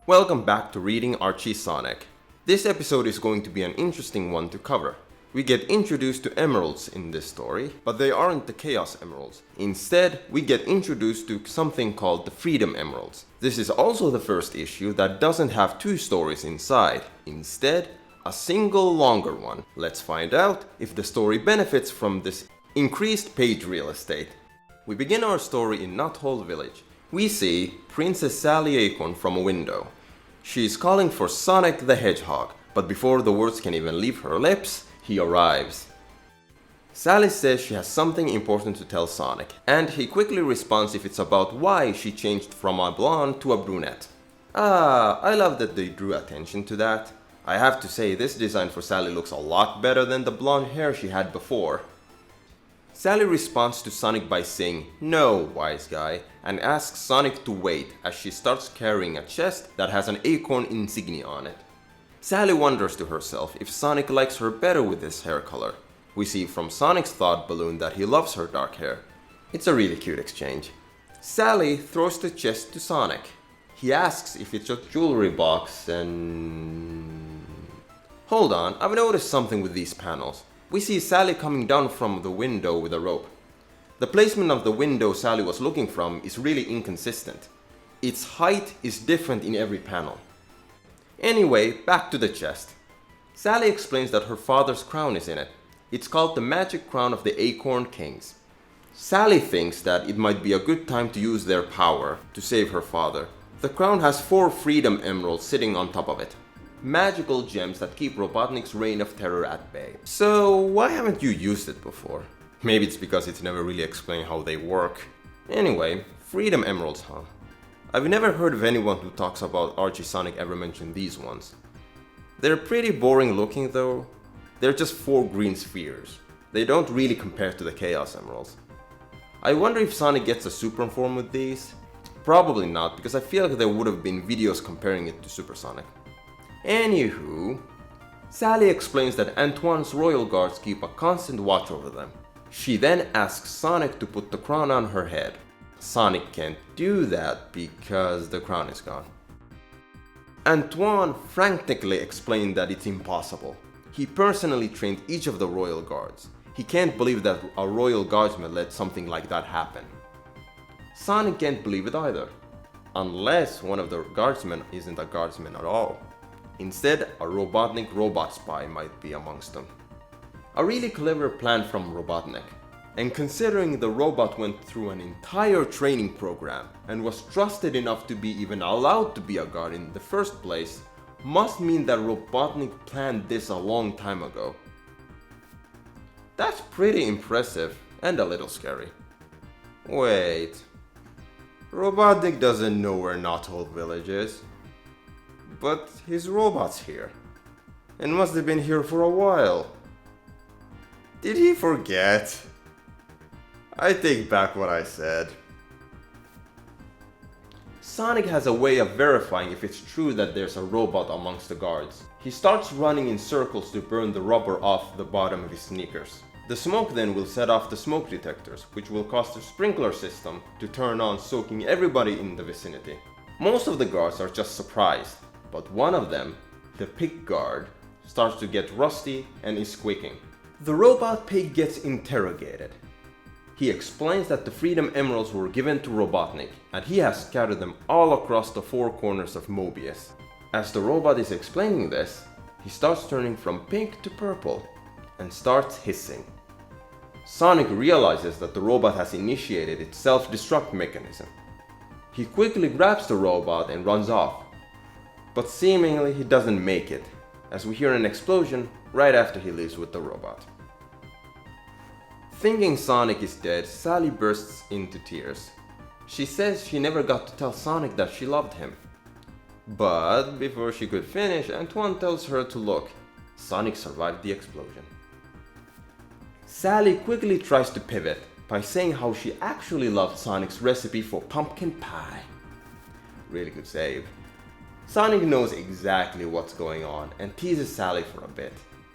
Welcome back to Reading Archie Sonic. This episode is going to be an interesting one to cover. We get introduced to emeralds in this story, but they aren't the Chaos Emeralds. Instead, we get introduced to something called the Freedom Emeralds. This is also the first issue that doesn't have two stories inside. Instead, a single longer one. Let's find out if the story benefits from this increased page real estate. We begin our story in Knothole Village. We see Princess Sally Acorn from a window. She is calling for Sonic the Hedgehog, but before the words can even leave her lips, he arrives. Sally says she has something important to tell Sonic, and he quickly responds if it's about why she changed from a blonde to a brunette. I love that they drew attention to that. I have to say, this design for Sally looks a lot better than the blonde hair she had before. Sally responds to Sonic by saying, "No, wise guy," and asks Sonic to wait as she starts carrying a chest that has an acorn insignia on it. Sally wonders to herself if Sonic likes her better with this hair color. We see from Sonic's thought balloon that he loves her dark hair. It's a really cute exchange. Sally throws the chest to Sonic. He asks if it's a jewelry box and... Hold on, I've noticed something with these panels. We see Sally coming down from the window with a rope. The placement of the window Sally was looking from is really inconsistent. Its height is different in every panel. Anyway, back to the chest. Sally explains that her father's crown is in it. It's called the magic crown of the Acorn Kings. Sally thinks that it might be a good time to use their power to save her father. The crown has 4 Freedom Emeralds sitting on top of it. Magical gems that keep Robotnik's reign of terror at bay. So why haven't you used it before? Maybe it's because it's never really explained how they work. Anyway, Freedom Emeralds, huh? I've never heard of anyone who talks about Archie Sonic ever mention these ones. They're pretty boring looking though. They're just 4 green spheres. They don't really compare to the Chaos Emeralds. I wonder if Sonic gets a super form with these? Probably not, because I feel like there would have been videos comparing it to Super Sonic. Anywho, Sally explains that Antoine's royal guards keep a constant watch over them. She then asks Sonic to put the crown on her head. Sonic can't do that because the crown is gone. Antoine frantically explained that it's impossible. He personally trained each of the royal guards. He can't believe that a royal guardsman let something like that happen. Sonic can't believe it either, unless one of the guardsmen isn't a guardsman at all. Instead, a Robotnik robot spy might be amongst them. A really clever plan from Robotnik. And considering the robot went through an entire training program and was trusted enough to be even allowed to be a guard in the first place, must mean that Robotnik planned this a long time ago. That's pretty impressive and a little scary. Wait, Robotnik doesn't know where Knothole Village is. But his robot's here, and must have been here for a while. Did he forget? I take back what I said. Sonic has a way of verifying if it's true that there's a robot amongst the guards. He starts running in circles to burn the rubber off the bottom of his sneakers. The smoke then will set off the smoke detectors, which will cause the sprinkler system to turn on, soaking everybody in the vicinity. Most of the guards are just surprised, but one of them, the pig guard, starts to get rusty and is squeaking. The robot pig gets interrogated. He explains that the Freedom Emeralds were given to Robotnik, and he has scattered them all across the 4 corners of Mobius. As the robot is explaining this, he starts turning from pink to purple, and starts hissing. Sonic realizes that the robot has initiated its self-destruct mechanism. He quickly grabs the robot and runs off, but seemingly he doesn't make it, as we hear an explosion right after he leaves with the robot. Thinking Sonic is dead, Sally bursts into tears. She says she never got to tell Sonic that she loved him. But before she could finish, Antoine tells her to look. Sonic survived the explosion. Sally quickly tries to pivot by saying how she actually loved Sonic's recipe for pumpkin pie. Really good save. Sonic knows exactly what's going on and teases Sally for a bit.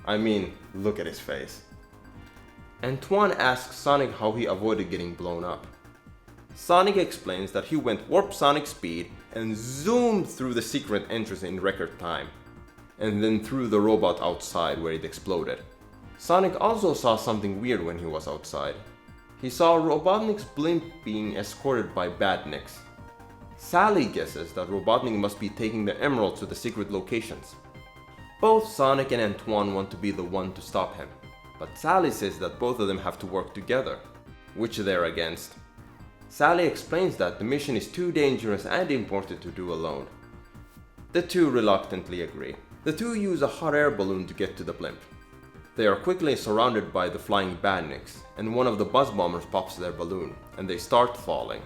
I mean, look at his face. Antoine asks Sonic how he avoided getting blown up. Sonic explains that he went warp sonic speed and zoomed through the secret entrance in record time, and then threw the robot outside where it exploded. Sonic also saw something weird when he was outside. He saw Robotnik's blimp being escorted by badniks. Sally guesses that Robotnik must be taking the emeralds to the secret locations. Both Sonic and Antoine want to be the one to stop him, but Sally says that both of them have to work together, which they're against. Sally explains that the mission is too dangerous and important to do alone. The two reluctantly agree. The two use a hot air balloon to get to the blimp. They are quickly surrounded by the flying badniks, and one of the buzz bombers pops their balloon, and they start falling.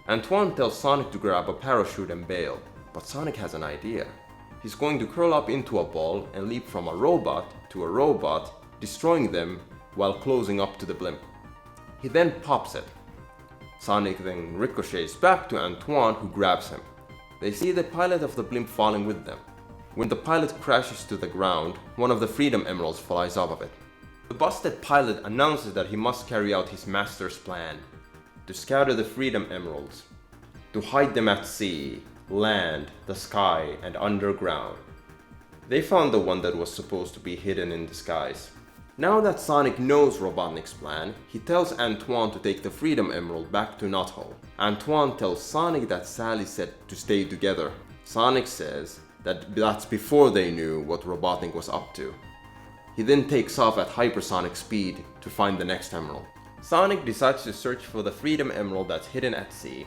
Antoine tells Sonic to grab a parachute and bail, but Sonic has an idea. He's going to curl up into a ball and leap from a robot to a robot, destroying them while closing up to the blimp. He then pops it. Sonic then ricochets back to Antoine, who grabs him. They see the pilot of the blimp falling with them. When the pilot crashes to the ground, one of the Freedom Emeralds flies off of it. The busted pilot announces that he must carry out his master's plan, to scatter the Freedom Emeralds, to hide them at sea, land, the sky, and underground. They found the one that was supposed to be hidden in the skies. Now that Sonic knows Robotnik's plan, he tells Antoine to take the Freedom Emerald back to Knothole. Antoine tells Sonic that Sally said to stay together. Sonic says that that's before they knew what Robotnik was up to. He then takes off at hypersonic speed to find the next emerald. Sonic decides to search for the Freedom Emerald that's hidden at sea.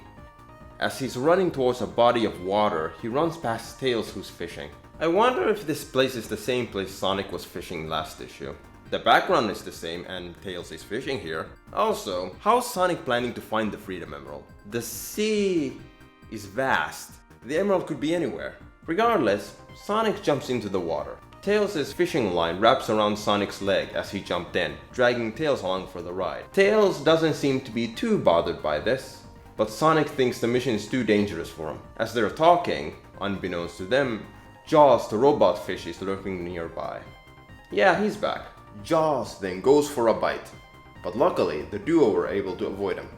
As he's running towards a body of water, he runs past Tails, who's fishing. I wonder if this place is the same place Sonic was fishing last issue. The background is the same and Tails is fishing here. Also, how's Sonic planning to find the Freedom Emerald? The sea is vast. The emerald could be anywhere. Regardless, Sonic jumps into the water. Tails' fishing line wraps around Sonic's leg as he jumped in, dragging Tails along for the ride. Tails doesn't seem to be too bothered by this, but Sonic thinks the mission is too dangerous for him. As they're talking, unbeknownst to them, Jaws the robot fish is lurking nearby. Yeah, he's back. Jaws then goes for a bite, but luckily the duo were able to avoid him.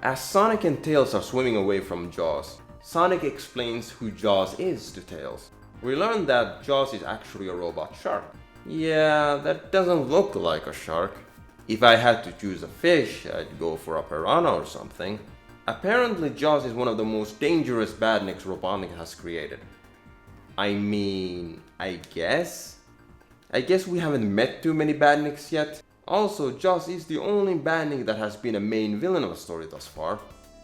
As Sonic and Tails are swimming away from Jaws, Sonic explains who Jaws is to Tails. We learn that Jaws is actually a robot shark. Yeah, that doesn't look like a shark. If I had to choose a fish, I'd go for a piranha or something. Apparently Jaws is one of the most dangerous badniks Robotnik has created. I mean, I guess we haven't met too many badniks yet. Also, Jaws is the only badnik that has been a main villain of a story thus far.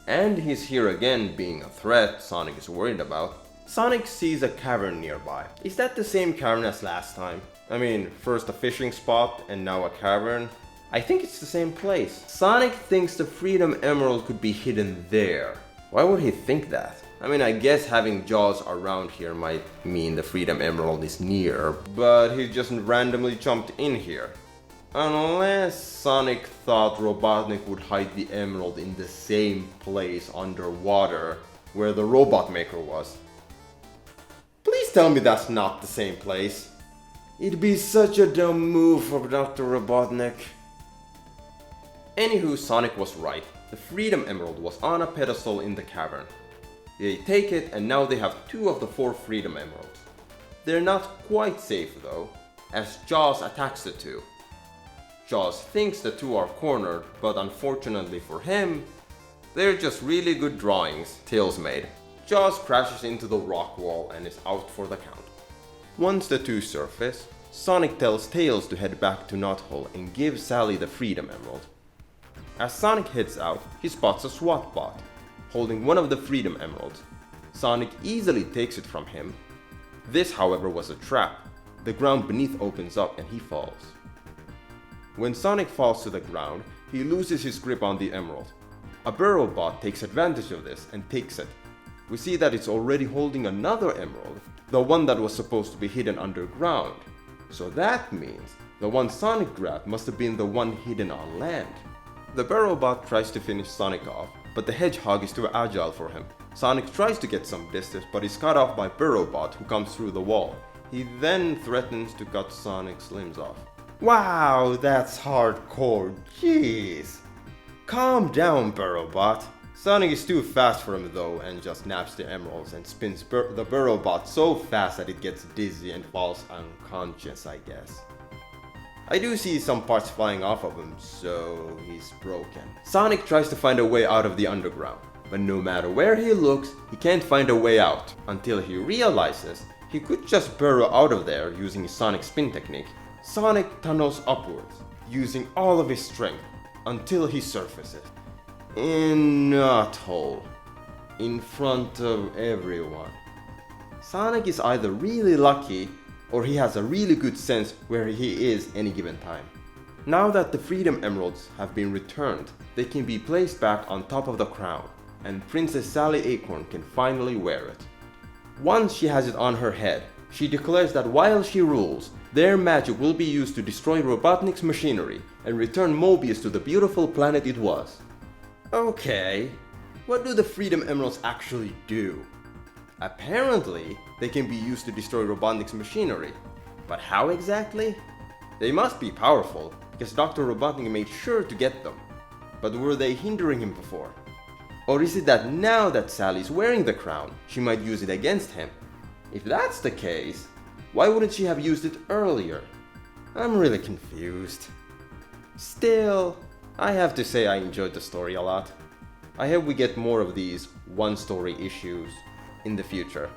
And he's here again, being a threat Sonic is worried about. Sonic sees a cavern nearby. Is that the same cavern as last time? I mean, first a fishing spot and now a cavern. I think it's the same place. Sonic thinks the Freedom Emerald could be hidden there. Why would he think that? I mean, I guess having Jaws around here might mean the Freedom Emerald is near, but he just randomly jumped in here. Unless Sonic thought Robotnik would hide the emerald in the same place underwater where the robot maker was. Please tell me that's not the same place. It'd be such a dumb move for Dr. Robotnik. Anywho, Sonic was right. The Freedom Emerald was on a pedestal in the cavern. They take it and now they have 2 of the 4 Freedom Emeralds. They're not quite safe though, as Jaws attacks the 2. Jaws thinks the 2 are cornered, but unfortunately for him, they're just really good drawings Tails made. Jaws crashes into the rock wall and is out for the count. Once the 2 surface, Sonic tells Tails to head back to Knothole and give Sally the Freedom Emerald. As Sonic heads out, he spots a SWAT bot, holding one of the Freedom Emeralds. Sonic easily takes it from him. This, however, was a trap. The ground beneath opens up and he falls. When Sonic falls to the ground, he loses his grip on the emerald. A burrow bot takes advantage of this and takes it. We see that it's already holding another emerald, the one that was supposed to be hidden underground. So that means the one Sonic grabbed must have been the one hidden on land. The burrow bot tries to finish Sonic off, but the Hedgehog is too agile for him. Sonic tries to get some distance, but is cut off by burrow bot, who comes through the wall. He then threatens to cut Sonic's limbs off. Wow, that's hardcore, jeez. Calm down, burrow bot. Sonic is too fast for him though and just naps the emeralds and spins the burrow bot so fast that it gets dizzy and falls unconscious, I guess. I do see some parts flying off of him, so he's broken. Sonic tries to find a way out of the underground, but no matter where he looks, he can't find a way out until he realizes he could just burrow out of there using his Sonic spin technique. Sonic tunnels upwards, using all of his strength until he surfaces in knothole in front of everyone. Sonic is either really lucky or he has a really good sense where he is any given time. Now that the Freedom Emeralds have been returned, they can be placed back on top of the crown, and Princess Sally Acorn can finally wear it. Once she has it on her head, she declares that while she rules, their magic will be used to destroy Robotnik's machinery and return Mobius to the beautiful planet it was. Okay, what do the Freedom Emeralds actually do? Apparently, they can be used to destroy Robotnik's machinery. But how exactly? They must be powerful, because Dr. Robotnik made sure to get them. But were they hindering him before? Or is it that now that Sally's wearing the crown, she might use it against him? If that's the case, why wouldn't she have used it earlier? I'm really confused. Still, I have to say I enjoyed the story a lot. I hope we get more of these one-story issues in the future.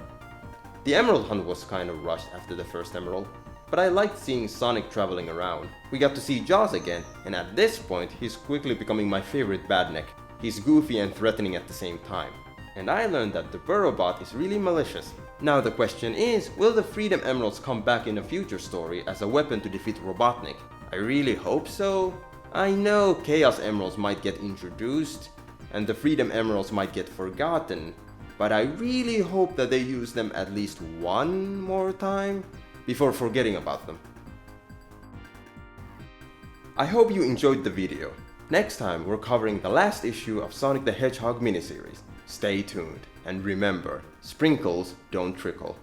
The emerald hunt was kind of rushed after the first emerald, but I liked seeing Sonic traveling around. We got to see Jaws again, and at this point he's quickly becoming my favorite badnik. He's goofy and threatening at the same time. And I learned that the burrow bot is really malicious. Now the question is, will the Freedom Emeralds come back in a future story as a weapon to defeat Robotnik? I really hope so. I know Chaos Emeralds might get introduced, and the Freedom Emeralds might get forgotten, but I really hope that they use them at least one more time before forgetting about them. I hope you enjoyed the video. Next time we're covering the last issue of Sonic the Hedgehog miniseries. Stay tuned, and remember, sprinkles don't trickle.